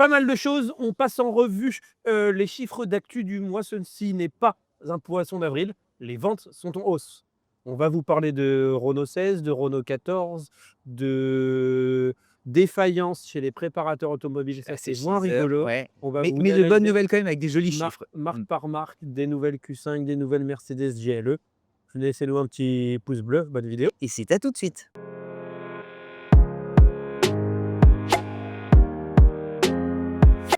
Pas mal de choses. On passe en revue les chiffres d'actu du mois. Ceci n'est pas un poisson d'avril. Les ventes sont en hausse. On va vous parler de Renault 16, de Renault 14, de défaillance chez les préparateurs automobiles. Ça, c'est moins rigolo. Ouais. On va Mais, vous mais de bonnes analyser nouvelles quand même avec des jolis chiffres. marque par marque, des nouvelles Q5, des nouvelles Mercedes GLE. Laissez-nous un petit pouce bleu. Bonne vidéo. Et c'est à tout de suite.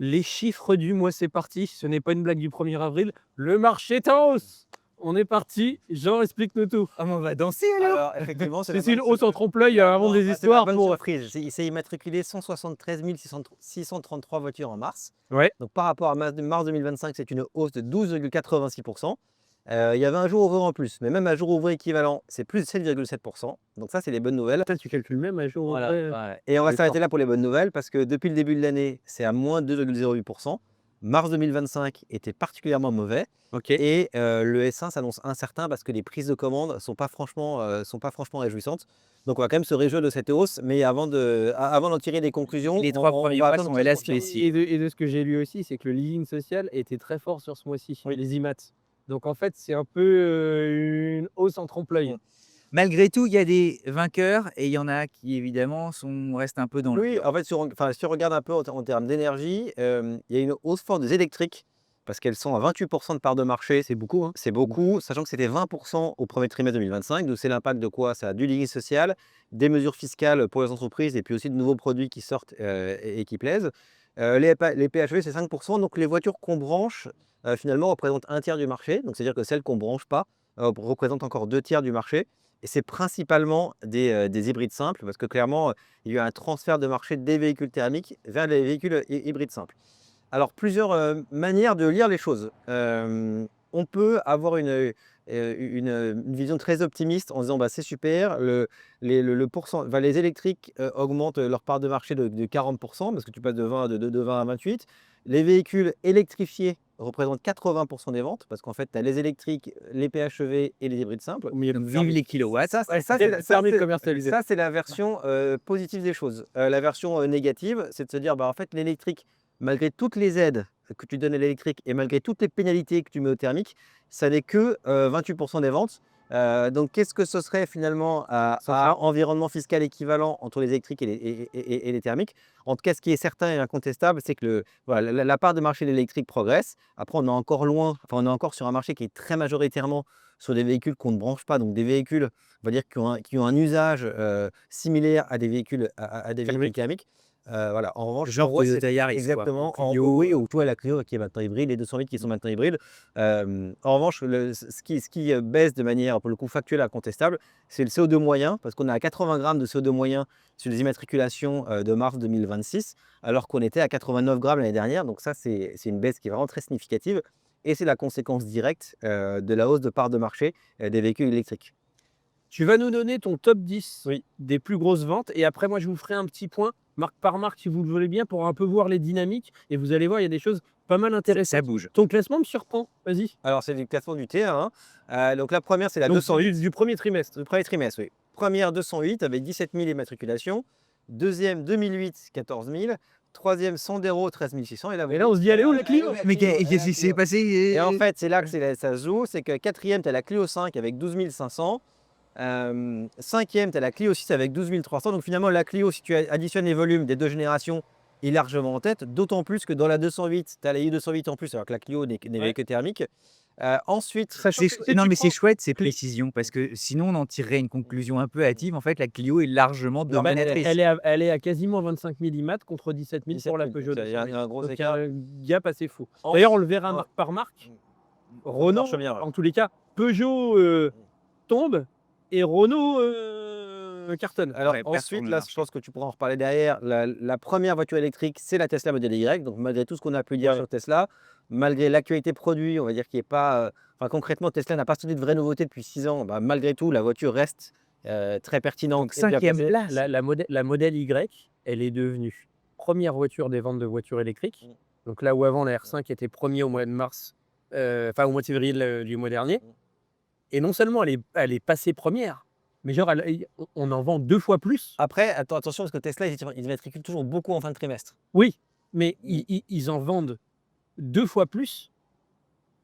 Les chiffres du mois, c'est parti. Ce n'est pas une blague du 1er avril. Le marché est en hausse. On est parti. Jean, explique-nous tout. Ah, mais on va danser alors. Alors, effectivement, C'est une hausse en trompe-l'œil avant des c'est histoires. la bonne Pour... surprise. Il s'est immatriculé 173 633 voitures en mars. Ouais. Donc, par rapport à mars 2025, c'est une hausse de 12,86%. Il y avait un jour ouvré en plus, mais même un jour ouvré équivalent, c'est plus de 7,7%. Donc ça, c'est les bonnes nouvelles. Putain, tu calcules même un jour. Voilà. Après. Ouais. Et on va C'est s'arrêter fort. là pour les bonnes nouvelles, parce que depuis le début de l'année, c'est à moins 2,08%. Mars 2025 était particulièrement mauvais. Ok. Et le S1 s'annonce incertain parce que les prises de commandes sont pas franchement réjouissantes. Donc on va quand même se réjouir de cette hausse, mais avant d'en tirer des conclusions, Les trois premiers va mois attendre sont que ça se hélas confirme. spéciaux. Et de ce que j'ai lu aussi, c'est que le leasing social était très fort sur ce mois-ci, les IMAT. Donc en fait, c'est un peu une hausse en trompe-l'œil. Malgré tout, il y a des vainqueurs et il y en a qui évidemment restent un peu dans le Oui, dur. en fait, si on regarde un peu en termes d'énergie, il y a une hausse forte des électriques parce qu'elles sont à 28% de part de marché. C'est beaucoup, hein. C'est beaucoup, sachant que c'était 20% au premier trimestre 2025. Donc, c'est l'impact de quoi? Ça a du leasing social, des mesures fiscales pour les entreprises et puis aussi de nouveaux produits qui sortent et qui plaisent. Les PHEV, c'est 5%. Donc, les voitures qu'on branche, finalement, représentent un tiers du marché. Donc, c'est-à-dire que celles qu'on ne branche pas représentent encore 2 tiers du marché. Et c'est principalement des hybrides simples parce que clairement, il y a eu un transfert de marché des véhicules thermiques vers les véhicules hybrides simples. Alors, plusieurs manières de lire les choses. On peut avoir une vision très optimiste en disant bah, c'est super, les électriques augmentent leur part de marché de 40% parce que tu passes de 20 à 28. Les véhicules électrifiés représentent 80% des ventes parce qu'en fait, tu as les électriques, les PHEV et les hybrides simples. Donc, vive les kilowatts. Ça, Ouais, ça, c'est c'est permis de commercialiser. ça, c'est la version positive des choses. La version négative, c'est de se dire, bah, en fait, l'électrique, malgré toutes les aides que tu donnes à l'électrique et malgré toutes les pénalités que tu mets au thermique, ça n'est que 28% des ventes. Donc, qu'est-ce que ce serait finalement à environnement fiscal équivalent entre les électriques et les thermiques? En tout cas, ce qui est certain et incontestable, c'est que voilà, la part de marché de l'électrique progresse. Après, on est encore loin, enfin, on est encore sur un marché qui est très majoritairement sur des véhicules qu'on ne branche pas, donc des véhicules, on va dire, qui ont un usage similaire à des véhicules, à des véhicules thermiques. Voilà. En revanche, Genre on voit Toyota Yaris, exactement. quoi. Clio. Oui, ou toi la Clio qui est maintenant hybride, les 208 qui sont maintenant hybrides. En revanche, ce qui baisse de manière pour le coup factuelle incontestable, c'est le CO2 moyen, parce qu'on est à 80 grammes de CO2 moyen sur les immatriculations de mars 2026, alors qu'on était à 89 grammes l'année dernière. Donc ça, c'est une baisse qui est vraiment très significative. Et c'est la conséquence directe de la hausse de part de marché des véhicules électriques. Tu vas nous donner ton top 10 des plus grosses ventes. Et après, moi, je vous ferai un petit point, marque par marque, si vous le voulez bien, pour un peu voir les dynamiques. Et vous allez voir, il y a des choses pas mal intéressantes. Ça bouge. Ton classement me surprend. Vas-y. Alors, c'est du classement du T1. Donc, la première, c'est la Donc, 208. du premier trimestre. Du premier trimestre, oui. Première, 208 avec 17 000 immatriculations. Deuxième, 2008, 14 000. Troisième, Sandero, 13 600. Et là, on se dit, allez où la Clio? Mais qu'est-ce qui s'est passé? Et en fait, c'est là que ça se joue. C'est que quatrième, tu as la Clio 5 avec 12 500. Cinquième, tu as la Clio 6 avec 12 300. Donc finalement, la Clio, si tu additionnes les volumes des deux générations, est largement en tête. D'autant plus que dans la 208, tu as la i208 en plus, alors que la Clio n'est que thermique. Ensuite, Non, mais c'est chouette ces précisions parce que sinon on en tirerait une conclusion un peu hâtive. En fait, la Clio est largement dominatrice. Elle est à quasiment 25 000 IMAT contre 17 000 pour la Peugeot. Il y a un gros Donc, il y écart. a un gap assez fou. D'ailleurs, on le verra marque par marque. Renault, marche bien, ouais. en tous les cas, Peugeot tombe et Renault cartonne. Alors Ouais, ensuite, personne là, ne je pense que tu pourras en reparler derrière. La première voiture électrique, c'est la Tesla Model Y. Donc malgré tout ce qu'on a pu dire sur Tesla, malgré l'actualité produit, on va dire qu'il n'est pas... Enfin concrètement, Tesla n'a pas sorti de vraies nouveautés depuis 6 ans. Bah, malgré tout, la voiture reste très pertinente. Donc, cinquième place. La Model Y, elle est devenue première voiture des ventes de voitures électriques. Donc là où avant la R5 était premier au mois de mars, enfin au mois de février du mois dernier. Et non seulement elle est passée première, mais genre on en vend 2 fois plus. Après, attention, parce que Tesla, ils immatriculent toujours beaucoup en fin de trimestre. Oui, mais ils en vendent 2 fois plus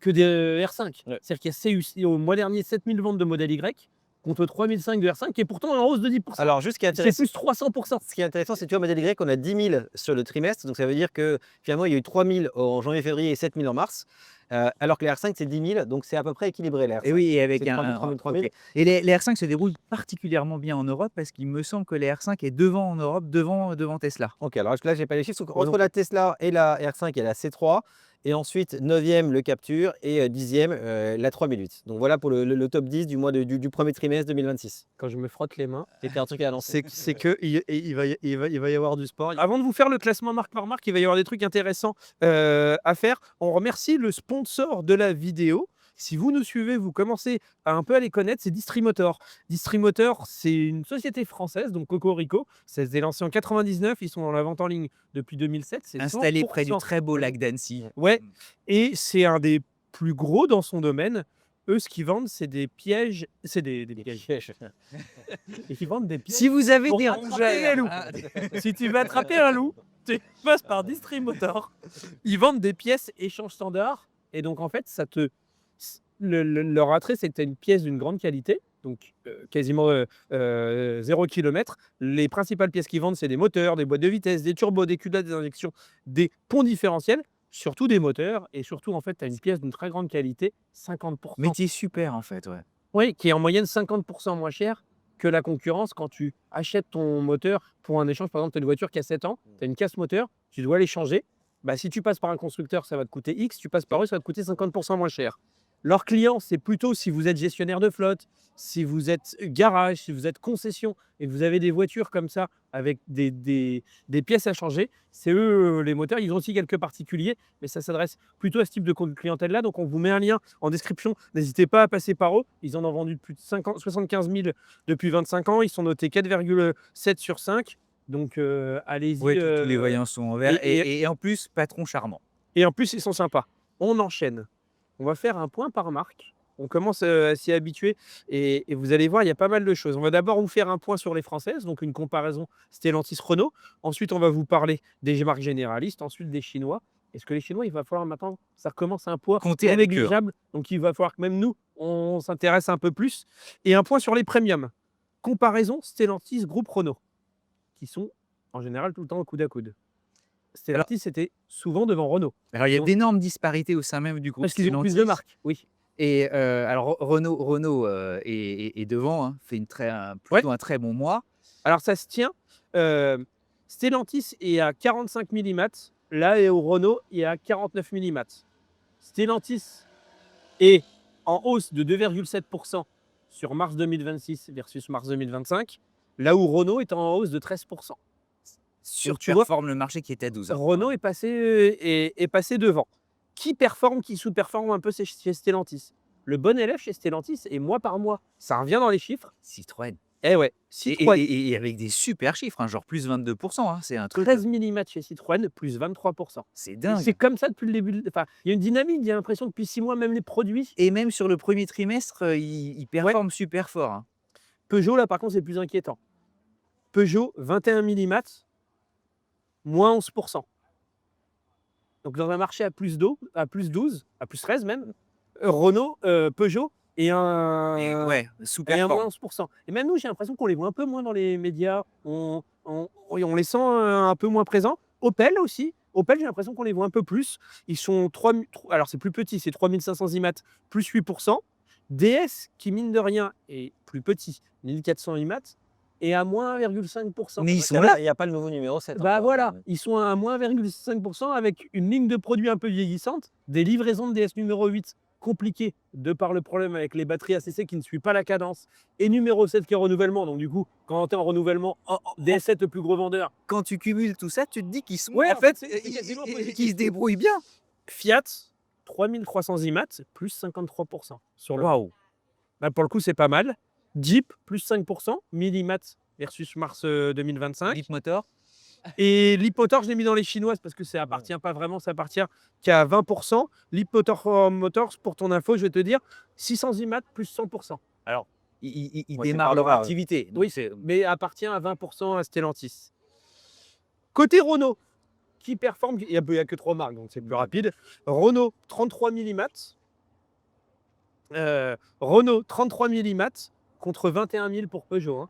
que des R5. Ouais. C'est-à-dire qu'il y a au mois dernier 7000 ventes de modèle Y contre 3005 de R5 qui est pourtant en hausse de 10%. Alors, juste ce qui est c'est intéressant, plus 300%. ce qui est intéressant, c'est que tu vois, modèle Y, on a 10 000 sur le trimestre. Donc, ça veut dire que finalement, il y a eu 3 000 en janvier-février et 7 000 en mars. Alors que les R5, c'est 10 000. Donc, c'est à peu près équilibré, les R5. Et oui, et avec C'est un. 3 000, 3 000. Ok. Et les R5 se déroulent particulièrement bien en Europe parce qu'il me semble que les R5 est devant en Europe, devant Tesla. Ok, alors là, j'ai pas les chiffres. Donc, Oh non. entre la Tesla et la R5, il y a la C3. Et ensuite, 9e, le Capture. Et 10e, la 3008. Donc, voilà pour le top 10 du mois du premier trimestre 2026. Quand je me frotte les mains, C'était un truc à annoncer. c'est que il va y avoir du sport. Avant de vous faire le classement marque par marque, il va y avoir des trucs intéressants à faire. On remercie le sponsor de la vidéo. Si vous nous suivez, vous commencez à un peu à les connaître, c'est Distrimotor. Distrimotor, c'est une société française, donc Cocorico. Ça s'est lancé en 99, ils sont dans la vente en ligne depuis 2007. C'est Installé près du 100%. très beau lac d'Annecy. Ouais, et c'est un des plus gros dans son domaine. Eux, ce qu'ils vendent, c'est des pièges. C'est des pièges. Et ils vendent des pièges. Si vous avez Pour des attraper rongeurs, les loups. Si tu veux attraper un loup, tu passes par Distrimotor. Ils vendent des pièces échange standard. Et donc, en fait, leur attrait, c'est que tu as une pièce d'une grande qualité. Donc, quasiment 0 km. Les principales pièces qu'ils vendent, c'est des moteurs, des boîtes de vitesse, des turbos, des culottes, des injections, des ponts différentiels, surtout des moteurs. Et surtout, en fait, tu as une pièce d'une très grande qualité, 50%. métier super en fait, ouais. Oui, qui est en moyenne 50% moins cher que la concurrence quand tu achètes ton moteur pour un échange. Par exemple, tu as une voiture qui a 7 ans, tu as une casse moteur, tu dois les changer. Bah, si tu passes par un constructeur, ça va te coûter X, tu passes par eux, ça va te coûter 50% moins cher. Leurs clients, c'est plutôt si vous êtes gestionnaire de flotte, si vous êtes garage, si vous êtes concession et que vous avez des voitures comme ça avec des pièces à changer, c'est eux les moteurs. Ils ont aussi quelques particuliers, mais ça s'adresse plutôt à ce type de clientèle-là. Donc on vous met un lien en description. N'hésitez pas à passer par eux. Ils en ont vendu plus de 75 000 depuis 25 ans. Ils sont notés 4,7 sur 5. Donc allez-y. Ouais, tous les voyants sont en vert. et- Et en plus, patron charmant. Et en plus, ils sont sympas. On enchaîne. On va faire un point par marque. On commence à s'y habituer et vous allez voir, il y a pas mal de choses. On va d'abord vous faire un point sur les françaises, donc une comparaison Stellantis-Renault. Ensuite, on va vous parler des marques généralistes, ensuite des Chinois. Est-ce que les Chinois, il va falloir maintenant, ça recommence à un poids Compter non avec eux. négligeable. Donc, il va falloir que même nous, on s'intéresse un peu plus. Et un point sur les premiums. Comparaison Stellantis groupe Renault, qui sont en général tout le temps au coude à coude. Stellantis, c'était souvent devant Renault. Alors, il y a Donc- d'énormes disparités au sein même du groupe Parce qu'ils ont plus de Stellantis. marques, oui. Et alors, Renault est devant, hein, fait plutôt un très bon mois. Alors ça se tient. Stellantis est à 45 mm. Là, et au Renault, il est à 49 mm. Stellantis est en hausse de 2,7% sur mars 2026 versus mars 2025. Là où Renault est en hausse de 13%. tu vois- Surperforme le marché qui était à 12 ans. Renault est passé devant. Qui performe, qui sous-performe un peu chez Stellantis? Le bon élève chez Stellantis est mois par mois. Ça revient dans les chiffres. Citroën. Eh ouais, Citroën. Et avec des super chiffres, hein, genre plus 22%. Hein, c'est un truc. 13 mm chez Citroën, plus 23%. C'est Et dingue. c'est comme ça depuis le début. Enfin, il y a une dynamique, j'ai l'impression que depuis 6 mois, même les produits. Et même sur le premier trimestre, il performe super fort. Hein. Peugeot, là, par contre, c'est plus inquiétant. Peugeot, 21 mm, moins 11%. Donc, dans un marché à plus 12, à plus 13 même, Renault, Peugeot et Et un, ouais, et super un moins fort. 11%. Et même nous, j'ai l'impression qu'on les voit un peu moins dans les médias. On les sent un peu moins présents. Opel aussi. Opel, j'ai l'impression qu'on les voit un peu plus. Ils sont alors c'est plus petit, c'est 3500 IMAT, plus 8%. DS, qui mine de rien est plus petit, 1400 IMAT, et à moins 1,5%. Mais ils sont là. Il n'y a pas le nouveau numéro 7. Bah encore. voilà, ils sont à moins 1,5% avec une ligne de produits un peu vieillissante, des livraisons de DS numéro 8 compliquées de par le problème avec les batteries ACC qui ne suivent pas la cadence, et numéro 7 qui est renouvellement. Donc du coup, quand tu es en renouvellement, DS7 le plus gros vendeur. Quand tu cumules tout ça, tu te dis qu'ils sont. Ouais, en fait, c'est quasiment positif. qu'ils se débrouillent bien. Fiat, 3300 IMAT, plus 53% sur le. Waouh. Là, pour le coup, c'est pas mal. Jeep, plus 5%, 1000 IMAT versus mars 2025. Deep Motor. Et Leapmotor, je l'ai mis dans les chinoises parce que ça appartient pas vraiment, ça appartient qu'à 20%. Leapmotor Motors, pour ton info, je vais te dire, 600 IMAT plus 100%. Ils Ouais, c'est démarrent par leur le bas, activité. Donc Oui, mais appartient à 20% à Stellantis. Côté Renault, qui performe, il n'y a que 3 marques, donc c'est plus rapide. Renault 33 mm. Renault 33 mm contre 21 000 pour Peugeot. Hein.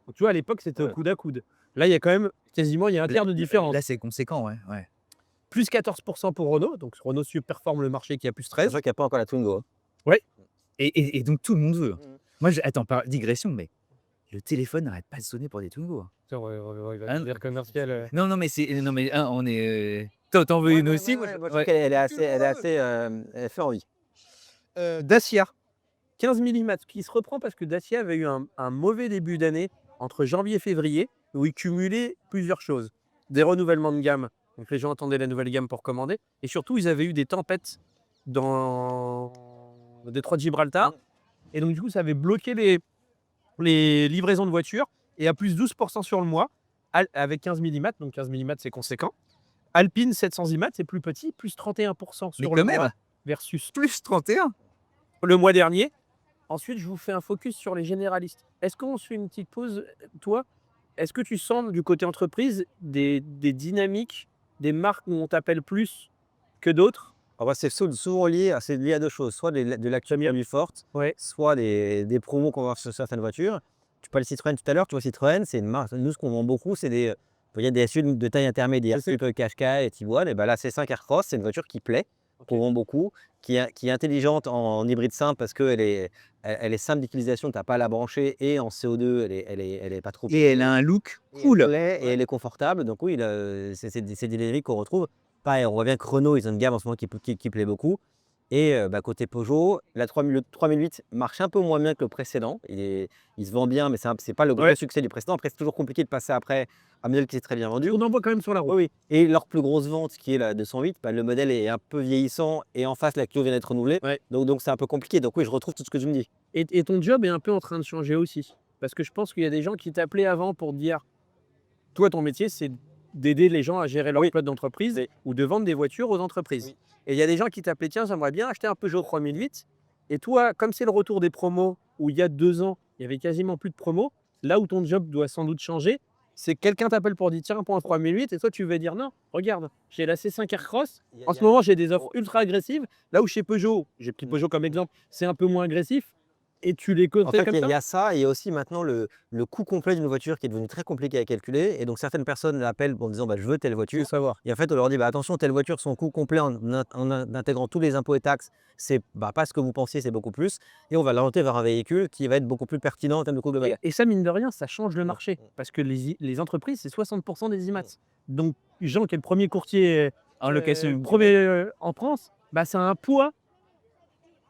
Donc, tu vois, à l'époque, c'était au coude à coude. Là, il y a quand même quasiment, il y a un tiers de différence. Là, c'est conséquent, ouais. Plus 14% pour Renault, donc Renault surperforme le marché qui a plus C'est 13. sûr qu'il n'y a pas encore la Twingo. Et donc, tout le monde veut. Moi, attends, digression, mais le téléphone n'arrête pas de sonner pour des Twingo. Il va dire commercial. Non, mais on est. T'en veux une aussi? Moi, je trouve qu'elle est assez, elle fait envie. Dacia, 15 mm, qui se reprend parce que Dacia avait eu un mauvais début d'année entre janvier et février, où il cumulait plusieurs choses. Des renouvellements de gamme, donc les gens attendaient la nouvelle gamme pour commander, et surtout, ils avaient eu des tempêtes dans le détroit de Gibraltar, et donc du coup, ça avait bloqué les livraisons de voitures, et à plus 12% sur le mois, avec 15 mm, donc 15 mm, c'est conséquent. Alpine 700 mm, c'est plus petit, plus 31% sur le mois, versus Plus 31. le mois dernier. Ensuite, je vous fais un focus sur les généralistes. Est-ce qu'on se fait une petite pause, toi? Est-ce que tu sens du côté entreprise des dynamiques, des marques où on t'appelle plus que d'autres? C'est souvent lié à 2 choses. Soit de l'actualité forte, Ouais. soit des promos qu'on va voir sur certaines voitures. Tu parlais de Citroën tout à l'heure. Tu vois, Citroën, c'est une marque. Nous, ce qu'on vend beaucoup, c'est des SUV de taille intermédiaire. Type Qashqai et Tiguan. Et ben là, C5 Aircross, c'est une voiture qui plaît, qu'on vend beaucoup, qui est intelligente en hybride simple parce qu'elle elle est simple d'utilisation. Tu n'as pas à la brancher, et en CO2, elle est pas trop. Et elle a un look cool. Et elle est confortable. Donc oui, c'est des dynamiques qu'on retrouve. Pareil, on voit bien que Renault, ils ont une gamme en ce moment qui plaît beaucoup. Et côté Peugeot, le 3008 marche un peu moins bien que le précédent. Il se vend bien, mais c'est pas le gros succès du précédent. Après, c'est toujours compliqué de passer après un modèle qui s'est très bien vendu. On en voit quand même sur la route. Oui. Et leur plus grosse vente, qui est la 208, le modèle est un peu vieillissant, et en face, la Clio vient d'être renouvelée. Ouais. Donc c'est un peu compliqué. Donc oui, je retrouve tout ce que tu me dis. Et ton job est un peu en train de changer aussi. Parce que je pense qu'il y a des gens qui t'appelaient avant pour te dire, toi, ton métier, c'est d'aider les gens à gérer leur flotte d'entreprise ou de vendre des voitures aux entreprises. Oui. Et il y a des gens qui t'appelaient, tiens, j'aimerais bien acheter un Peugeot 3008. Et toi, comme c'est le retour des promos, où il y a 2 ans, il y avait quasiment plus de promos, là où ton job doit sans doute changer, c'est que quelqu'un t'appelle pour dire, tiens, prends un 3008, et toi, tu vas dire, non, regarde, j'ai la C5 Aircross, en ce moment, j'ai des offres ultra agressives, là où chez Peugeot, j'ai pris Peugeot comme exemple, c'est un peu moins agressif, et tu les En conseilles fait, comme il ça. y a ça, et il y a aussi maintenant le coût complet d'une voiture qui est devenu très compliqué à calculer. Et donc, certaines personnes l'appellent en disant, je veux telle voiture. Savoir. Et en fait, on leur dit, attention, telle voiture, son coût complet en intégrant tous les impôts et taxes, c'est pas ce que vous pensiez, c'est beaucoup plus. Et on va l'orienter vers un véhicule qui va être beaucoup plus pertinent en termes de coût global. Et ça, mine de rien, ça change le marché. Parce que les entreprises, c'est 60% des IMAX. Donc, Jean, qui est le premier courtier En location. en France, ça a un poids.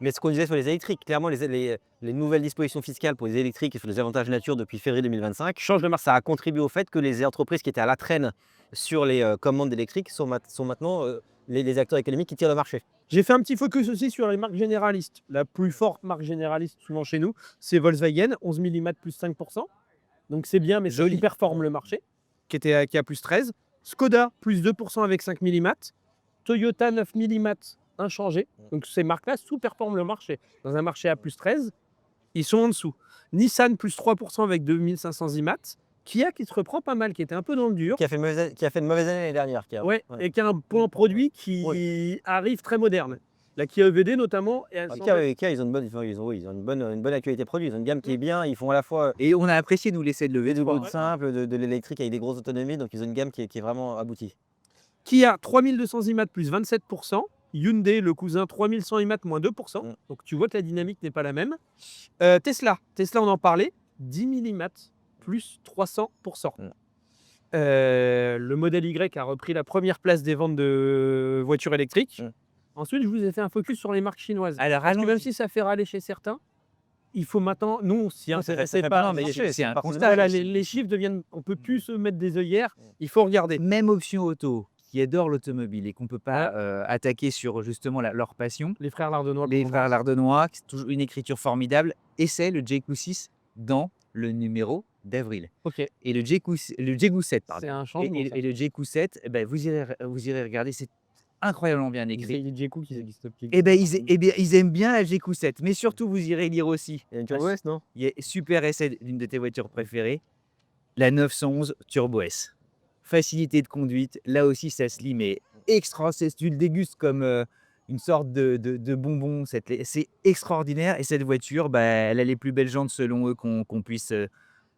Mais ce qu'on disait sur les électriques, clairement, les nouvelles dispositions fiscales pour les électriques et sur les avantages nature depuis février 2025 Change le marché. Ça a contribué au fait que les entreprises qui étaient à la traîne sur les commandes d'électriques sont maintenant les acteurs économiques qui tirent le marché. J'ai fait un petit focus aussi sur les marques généralistes. La plus forte marque généraliste, souvent chez nous, c'est Volkswagen, 11 mm plus 5%. Donc c'est bien, mais joli performe le marché, qui a plus 13. Skoda, plus 2% avec 5 mm. Toyota, 9 mm, inchangé. Donc ces marques-là sous-performent le marché. Dans un marché à plus 13, ils sont en dessous. Nissan, plus 3% avec 2500 IMAT. Kia, qui se reprend pas mal, qui était un peu dans le dur. Qui a fait une mauvaise année l'année dernière. Et qui a un point produit qui arrive très moderne. La Kia EVD notamment. Kia, ils ont une bonne actualité produit. Ils ont une gamme qui est bien. Ils font à la fois Et on a apprécié nous laisser de lever du goût simple, de l'électrique avec des grosses autonomies. Donc ils ont une gamme qui est vraiment aboutie. Kia, 3200 IMAT plus 27%. Hyundai, le cousin, 3100 IMAT moins 2%. Donc tu vois que la dynamique n'est pas la même. Tesla, on en parlait, 10 000 IMAT plus 300%. Le modèle Y a repris la première place des ventes de voitures électriques. Ensuite, je vous ai fait un focus sur les marques chinoises. Alors, parce que même si ça fait râler chez certains, il faut maintenant, nous on s'y intéresse pas, mais c'est un constat. Voilà, les chiffres deviennent, on peut plus se mettre des œillères, il faut regarder. Même Option Auto, qui adore l'automobile et qu'on ne peut pas attaquer sur justement leur passion. Les frères Lardenois. Les frères Lardenois, c'est toujours une écriture formidable. Et c'est le JQ6 dans le numéro d'avril. Ok. Et le JQ7, pardon. C'est un changement. Et le JQ7, vous irez regarder, c'est incroyablement bien écrit. C'est JQ qui existe. Ils aiment bien la JQ7, mais surtout vous irez lire aussi. Il y a une Turbo S, non? Il y a super essai d'une de tes voitures préférées, la 911 Turbo S. facilité de conduite. Là aussi, ça se lit, mais extra. Tu le dégustes comme une sorte de bonbon. C'est extraordinaire. Et cette voiture, bah, elle a les plus belles jantes selon eux qu'on puisse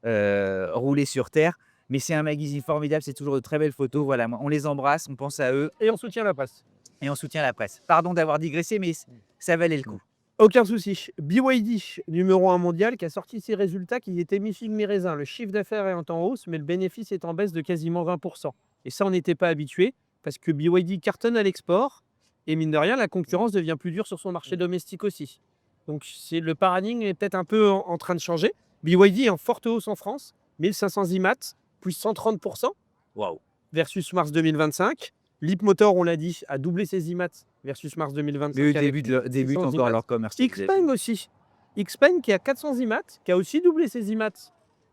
rouler sur Terre. Mais c'est un magazine formidable, c'est toujours de très belles photos. Voilà, on les embrasse, on pense à eux Et on soutient la presse. et on soutient la presse. Pardon d'avoir digressé, mais ça valait le coup. Aucun souci. BYD, numéro 1 mondial, qui a sorti ses résultats qui étaient mi-figue mi-raisin. Le chiffre d'affaires est en hausse, mais le bénéfice est en baisse de quasiment 20%. Et ça, on n'était pas habitué, parce que BYD cartonne à l'export, et mine de rien, la concurrence devient plus dure sur son marché domestique aussi. Donc le paradigme est peut-être un peu en train de changer. BYD est en forte hausse en France, 1500 IMAT, plus 130%. Waouh. Versus mars 2025. Leapmotor, on l'a dit, a doublé ses IMAT versus mars 2025. Mais eux avec débutent 600 encore IMAT. leur commerce. Xpeng aussi. Xpeng qui a 400 IMAT, qui a aussi doublé ses IMAT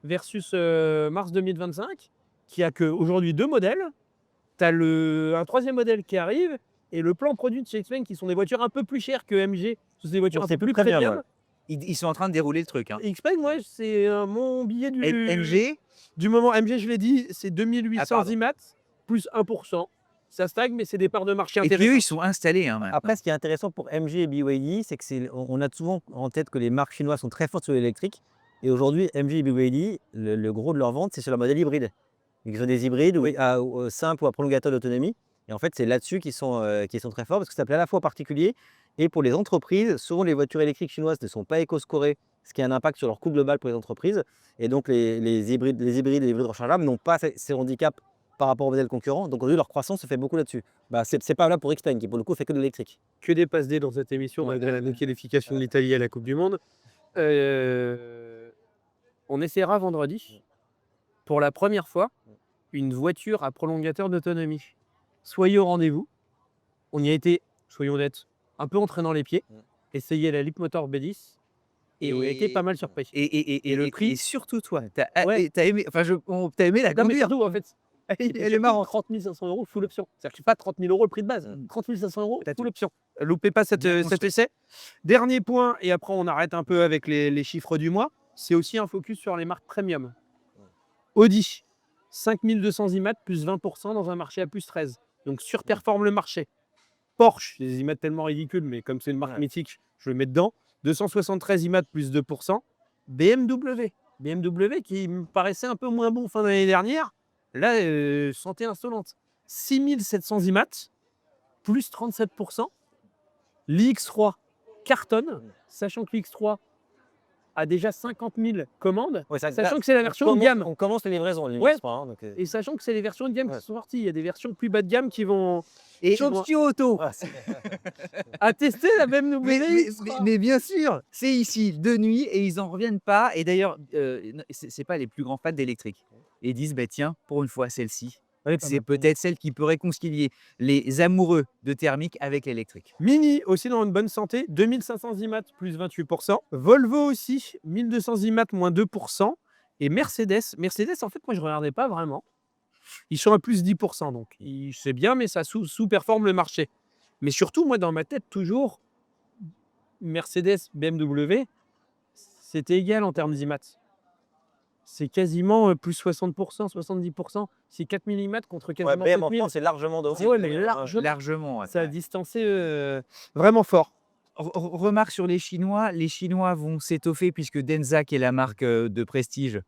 versus mars 2025, qui a qu'aujourd'hui 2 modèles. Tu as un 3e modèle qui arrive, et le plan produit de chez Xpeng, qui sont des voitures un peu plus chères que MG. Ce sont des voitures un peu plus premium. Ils sont en train de dérouler le truc. Hein. Xpeng, ouais, c'est mon billet du... MG, Du moment MG, je l'ai dit, c'est 2800 pardon. IMAT, plus 1%. Ça stagne, mais c'est des parts de marché et puis intéressantes. eux, ils sont installés. Hein, maintenant. Après, ce qui est intéressant pour MG et BYD, c'est qu'on a souvent en tête que les marques chinoises sont très fortes sur l'électrique. Et aujourd'hui, MG et BYD, le gros de leur vente, c'est sur leur modèle hybride. Ils ont des hybrides simples ou à prolongateur d'autonomie. Et en fait, c'est là-dessus qu'ils sont très forts parce que ça plaît à la fois aux particuliers et pour les entreprises. Souvent, les voitures électriques chinoises ne sont pas éco-scorées, ce qui a un impact sur leur coût global pour les entreprises. Et donc, les hybrides et les hybrides rechargeables n'ont pas ces handicaps par rapport aux modèles concurrents. Donc aujourd'hui, leur croissance se fait beaucoup là-dessus. C'est pas là pour Xpeng, qui pour le coup fait que de l'électrique. Que des passes D dans cette émission, malgré la qualification de l'Italie à la Coupe du Monde. On essaiera vendredi, pour la première fois, une voiture à prolongateur d'autonomie. Soyez au rendez-vous. On y a été, soyons honnêtes, un peu entraînant les pieds. Essayez la Leapmotor B10. Et on a été pas mal surpris. Et le prix. Et surtout, toi, t'as Ouais. aimé, t'as aimé la Non, mais conduire. surtout, en fait, Elle est marrante. 30 500 € full option. C'est-à-dire que c'est pas 30 000 € le prix de base. 30 500 € T'as full tout. option. Loupez pas cet essai. Dernier point, et après on arrête un peu avec les chiffres du mois, c'est aussi un focus sur les marques premium. Audi, 5200 IMAT, plus 20% dans un marché à plus 13. Donc surperforme le marché. Porsche, des IMAT tellement ridicules, mais comme c'est une marque mythique, je le mets dedans. 273 IMAT, plus 2%. BMW qui me paraissait un peu moins bon fin d'année dernière, là, santé insolente. 6700 IMAT, plus 37%. L'X3 cartonne, sachant que l'X3 a déjà 50 000 commandes, sachant que c'est la version de gamme. On commence les livraisons, Ouais. donc, Et sachant que c'est les versions de gamme qui sont sorties, il y a des versions plus bas de gamme qui vont... Et Option Auto. à tester la BMW. Mais bien sûr, c'est ici de nuit et ils en reviennent pas. Et d'ailleurs, c'est pas les plus grands fans d'électrique. Et ils disent, bah, tiens, pour une fois, celle-ci, c'est peut-être celle qui peut réconcilier les amoureux de thermique avec l'électrique. Mini aussi dans une bonne santé, 2500 IMAT, plus 28%. Volvo aussi, 1200 IMAT, moins 2%. Et Mercedes, en fait, moi, je ne regardais pas vraiment. Ils sont à plus 10%, donc c'est bien, mais ça sous-performe le marché. Mais surtout, moi, dans ma tête, toujours, Mercedes, BMW, c'était égal en termes d'IMAT. C'est quasiment plus 60%, 70%. C'est 4000 IMAT contre quasiment 7000. c'est largement de Ouais, mais Largement. Ouais. ça a distancé vraiment fort. Remarque sur les Chinois vont s'étoffer puisque Denza, qui est la marque de prestige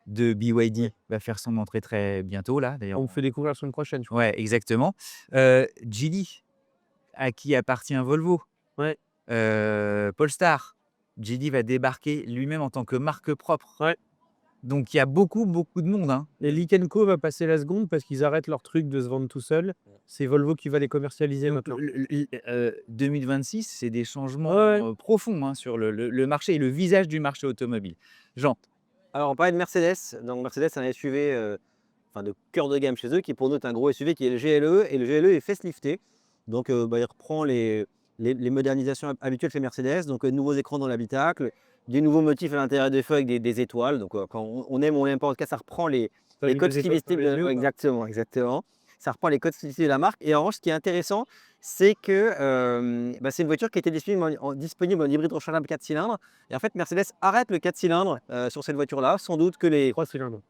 de BYD, va faire son entrée très bientôt là. D'ailleurs, On vous fait découvrir la semaine prochaine. Je crois. ouais, exactement. Geely, à qui appartient Volvo. Ouais. Polestar, Geely va débarquer lui-même en tant que marque propre. Ouais. Donc il y a beaucoup de monde. Hein. Et Leak & Co va passer la seconde parce qu'ils arrêtent leur truc de se vendre tout seul. C'est Volvo qui va les commercialiser Donc, maintenant. 2026, c'est des changements profonds hein, sur le marché et le visage du marché automobile. Jean. Alors, on parlait de Mercedes. Donc, Mercedes, c'est un SUV de cœur de gamme chez eux, qui pour nous est un gros SUV qui est le GLE. Et le GLE est facelifté. Donc, il reprend les modernisations habituelles chez Mercedes. Donc, de nouveaux écrans dans l'habitacle, des nouveaux motifs à l'intérieur des feux avec des étoiles. Donc, quand on aime ou on n'aime pas, en tout cas, ça reprend les codes stylistiques. Exactement. ça reprend les codes stylistiques de la marque. Et en revanche, ce qui est intéressant, c'est que c'est une voiture qui était disponible en hybride rechargeable 4 cylindres. Et en fait, Mercedes arrête le 4 cylindres sur cette voiture-là. Sans doute que les 3 cylindres.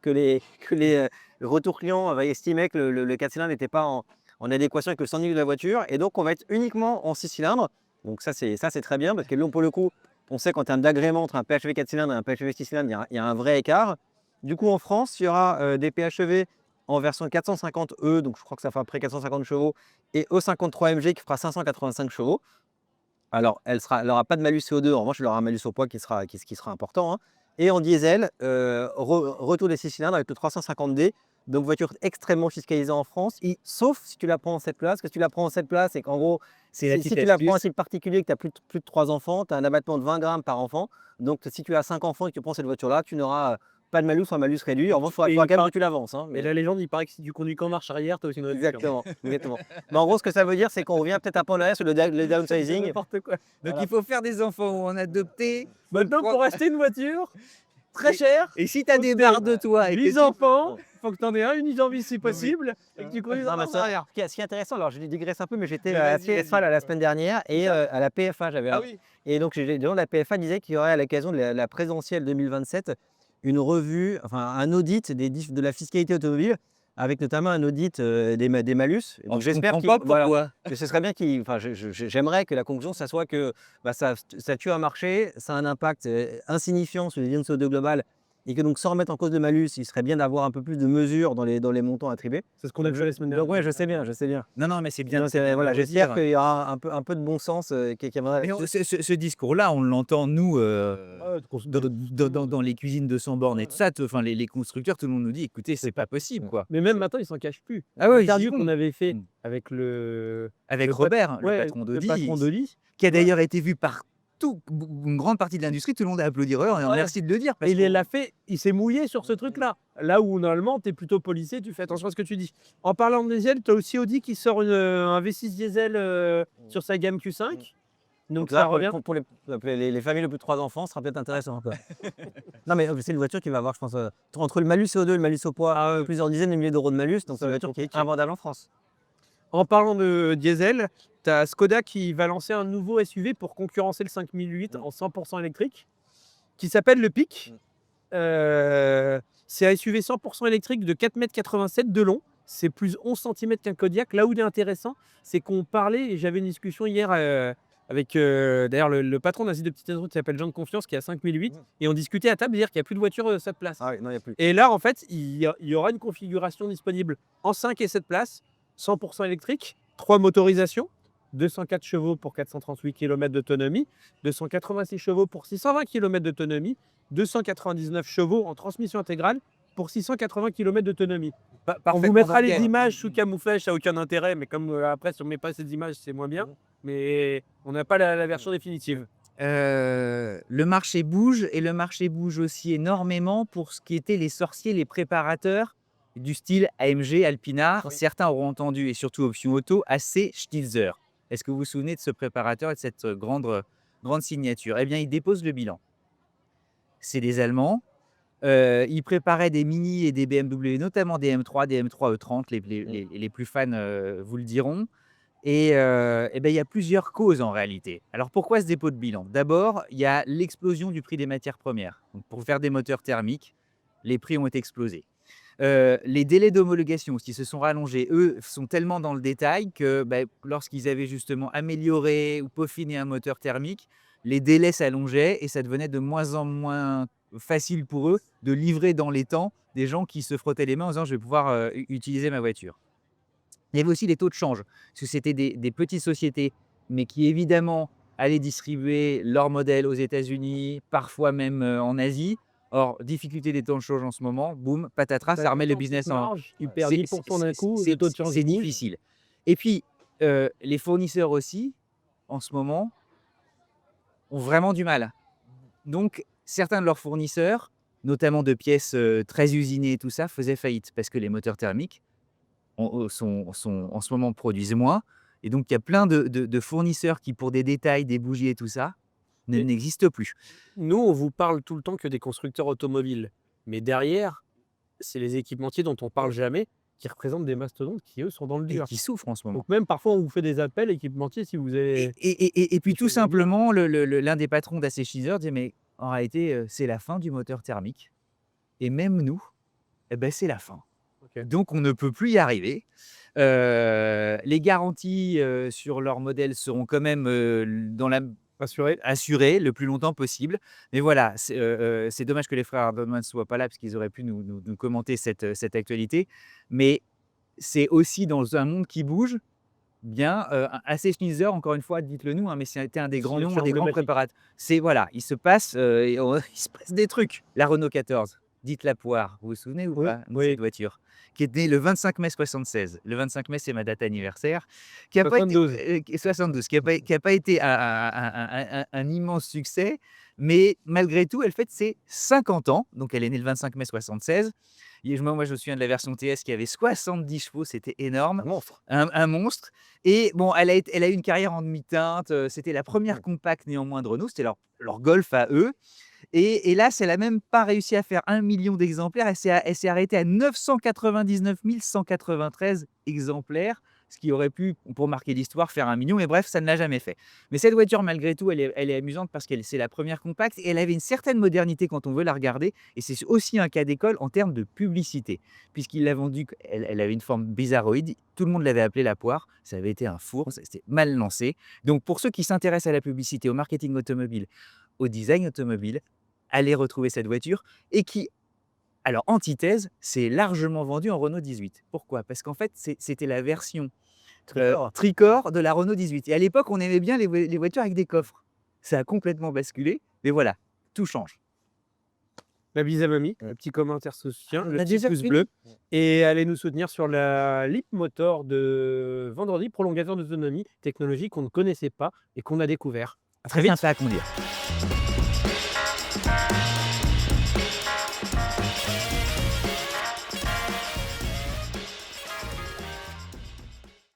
retours clients estimaient que le 4 cylindres n'était pas en adéquation avec le standing de la voiture. Et donc, on va être uniquement en 6 cylindres. Donc ça, c'est très bien parce que là, pour le coup, on sait qu'en termes d'agrément entre un PHEV 4 cylindres et un PHEV 6 cylindres, il y a un vrai écart. Du coup, en France, il y aura des PHEV en version 450E, donc je crois que ça fait à peu près 450 chevaux, et E53 MG qui fera 585 chevaux. Alors, elle n'aura pas de malus CO2, en revanche, elle aura un malus au poids qui sera important, hein. Et en diesel, retour des 6 cylindres avec le 350D, donc voiture extrêmement fiscalisée en France, sauf si tu la prends en 7 places. Que si tu la prends en 7 places, c'est qu'en gros, C'est la si petite tu la prends en astuce. type particulier, que tu as plus de 3 enfants, tu as un abattement de 20 grammes par enfant. Donc, si tu as 5 enfants et que tu prends cette voiture-là, tu n'auras pas de malus ou un malus réduit. En revanche, il faudra Et quand il même paraît- que tu l'avances, hein, Et la légende, il paraît que si tu conduis qu'en marche arrière, tu as aussi une réduction. Exactement, exactement. Mais en gros, ce que ça veut dire, c'est qu'on revient peut-être un peu en arrière sur le C'est downsizing. n'importe quoi. Donc Voilà. il faut faire des enfants ou en adopter. Maintenant, pour acheter une voiture très Et- chère, Et si tu as faut des que barres de toi et que 10 tu- enfants, faut que tu en aies un, une envie si possible, et que tu conduises Non, en mais marche ça, arrière. ce qui est intéressant, alors je digresse un peu, mais j'étais Mais à la vas-y, PFA vas-y. la semaine dernière et à la PFA, j'avais Ah oui. et donc la PFA disait qu'il y aurait à l'occasion de la présidentielle 2027 une revue, enfin un audit de la fiscalité automobile, avec notamment un audit des malus. Et donc Alors, je j'espère comprends pas voilà, pourquoi. que ce serait bien j'aimerais que la conclusion, ça soit que ça tue un marché, ça a un impact insignifiant sur les émissions de CO2 globales, et que donc sans remettre en cause de malus, il serait bien d'avoir un peu plus de mesures dans les montants attribués. C'est ce qu'on a fait la semaine dernière. Donc ouais, je sais bien, je sais bien. Non, mais c'est bien. Non, c'est vrai, de voilà, le j'espère redire. qu'il y aura un peu de bon sens qui viendra Mais là-dessus. ce discours-là, on l'entend, nous, Ouais, dans les cuisines de 100 bornes et tout ça. Enfin, les constructeurs, tout le monde nous dit, écoutez, c'est pas possible, quoi. Mais même maintenant, ils s'en cachent plus. Ah ouais, L'interview ils y qu'on vont. avait fait Mm. avec le Avec le Robert, le ouais, patron le d'Audi, patron d'Audi, qui a d'ailleurs été vu par une grande partie de l'industrie. Tout le monde a applaudi Robert, et Ouais. merci de le dire. Parce et il s'est mouillé sur ce truc-là. Là où normalement, tu es plutôt policier, tu fais attention à ce que tu dis. En parlant de diesel, tu as aussi Audi qui sort un V6 diesel sur sa gamme Q5. Donc Là, ça revient. pour les familles de plus de 3 enfants, ce sera peut-être intéressant, quoi. Non, mais c'est une voiture qui va avoir, je pense, entre le malus CO2 et le malus au poids, plusieurs dizaines de milliers d'euros de malus. Donc c'est une voiture qui est invendable en France. En parlant de diesel, tu as Skoda qui va lancer un nouveau SUV pour concurrencer le 5008 en 100% électrique, qui s'appelle le Pic. C'est un SUV 100% électrique de 4,87 m de long. C'est plus 11 cm qu'un Kodiaq. Là où il est intéressant, c'est qu'on parlait, et j'avais une discussion hier avec d'ailleurs le patron d'un site de petites routes qui s'appelle Jean de Confiance, qui a 5008, et on discutait à table, dire qu'il n'y a plus de voitures 7 places. Ah oui, non, il n'y a plus. Et là, en fait, il y aura une configuration disponible en 5 et 7 places, 100% électrique, 3 motorisations, 204 chevaux pour 438 km d'autonomie, 286 chevaux pour 620 km d'autonomie, 299 chevaux en transmission intégrale pour 680 km d'autonomie. On vous mettra les images sous camouflage, ça n'a aucun intérêt, mais comme après, si on ne met pas ces images, c'est moins bien. Mais on n'a pas la version définitive. Le marché bouge, et le marché bouge aussi énormément pour ce qui était les sorciers, les préparateurs du style AMG, Alpina. Oui. Certains auront entendu, et surtout Option Auto, AC Schnitzer. Est-ce que vous vous souvenez de ce préparateur et de cette grande signature? Eh bien, il dépose le bilan. C'est des Allemands. Ils préparaient des Mini et des BMW, notamment des M3, des M3 E30, les plus fans vous le diront. Et ben, il y a plusieurs causes en réalité. Alors pourquoi ce dépôt de bilan? D'abord, il y a l'explosion du prix des matières premières. Donc, pour faire des moteurs thermiques, les prix ont explosé. Les délais d'homologation aussi se sont rallongés. Eux sont tellement dans le détail que lorsqu'ils avaient justement amélioré ou peaufiné un moteur thermique, les délais s'allongeaient et ça devenait de moins en moins facile pour eux de livrer dans les temps des gens qui se frottaient les mains en disant je vais pouvoir utiliser ma voiture. Il y avait aussi les taux de change, parce que c'était des petites sociétés, mais qui évidemment allaient distribuer leurs modèles aux États-Unis, parfois même en Asie. Or, difficulté des taux de change en ce moment, boum, patatras, ça remet le business en... Il perd C'est- 10% d'un coup, c'est- le taux de change C'est bouge. difficile. Et puis, les fournisseurs aussi, en ce moment, ont vraiment du mal. Donc, certains de leurs fournisseurs, notamment de pièces très usinées et tout ça, faisaient faillite parce que les moteurs thermiques en ce moment produisent moins. Et donc, il y a plein de fournisseurs qui, pour des détails, des bougies et tout ça, Et- n'existent plus. Nous, on vous parle tout le temps que des constructeurs automobiles. Mais derrière, c'est les équipementiers dont on parle jamais. qui représentent des mastodontes qui, eux, sont dans le Et dur. qui souffrent en ce moment. Donc même parfois, on vous fait des appels équipementiers si vous avez Et puis quelque tout chose à dire. simplement, l'un des patrons d'AC Schneider dit: «Mais en réalité, c'est la fin du moteur thermique et même nous, eh beh, c'est la fin. OK. Donc on ne peut plus y arriver». Les garanties, sur leurs modèles seront quand même, dans la Rassuré? assurées le plus longtemps possible. Mais voilà, c'est dommage que les frères Hardman ne soient pas là parce qu'ils auraient pu nous commenter cette actualité. Mais c'est aussi dans un monde qui bouge. Bien, AC Schneider, encore une fois, dites-le nous, hein, mais c'était un des grands noms, un des grands Emblématique. préparateurs. C'est voilà, il se passe, il se passe des trucs. La Renault 14, dites la poire, vous vous souvenez ou Oui, pas de oui. cette voiture? Qui est née le 25 mai 76. Le 25 mai, c'est ma date anniversaire. Qui a pas été 72. 72, qui a pas été un immense succès, mais malgré tout, elle fête ses 50 ans. Donc elle est née le 25 mai 76. Et moi, je me souviens de la version TS qui avait 70 chevaux, c'était énorme. Un monstre. Un monstre. Et bon, elle a eu une carrière en demi-teinte. C'était la première compacte néanmoins de Renault. C'était leur Golf à eux. Et hélas, elle n'a même pas réussi à faire 1 million d'exemplaires. Elle s'est arrêtée à 999 193 exemplaires, ce qui aurait pu, pour marquer l'histoire, faire 1 million. Mais bref, ça ne l'a jamais fait. Mais cette voiture, malgré tout, elle est amusante parce que c'est la première compacte et elle avait une certaine modernité quand on veut la regarder. Et c'est aussi un cas d'école en termes de publicité, puisqu'il l'a vendue, elle avait une forme bizarroïde. Tout le monde l'avait appelée la poire. Ça avait été un four, c'était mal lancé. Donc pour ceux qui s'intéressent à la publicité, au marketing automobile, au design automobile, allez retrouver cette voiture et qui, alors antithèse, c'est largement vendue en Renault 18. Pourquoi? Parce qu'en fait, c'était la version Tricorps. tricorps de la Renault 18. Et à l'époque, on aimait bien les voitures avec des coffres. Ça a complètement basculé, mais voilà, tout change. La bise à mamie, le petit commentaire soutien, On le a petit déjà pouce fini? bleu et allez nous soutenir sur la Leap Motor de vendredi, prolongateur d'autonomie, technologie qu'on ne connaissait pas et qu'on a découvert. À très vite. Sympa à conduire.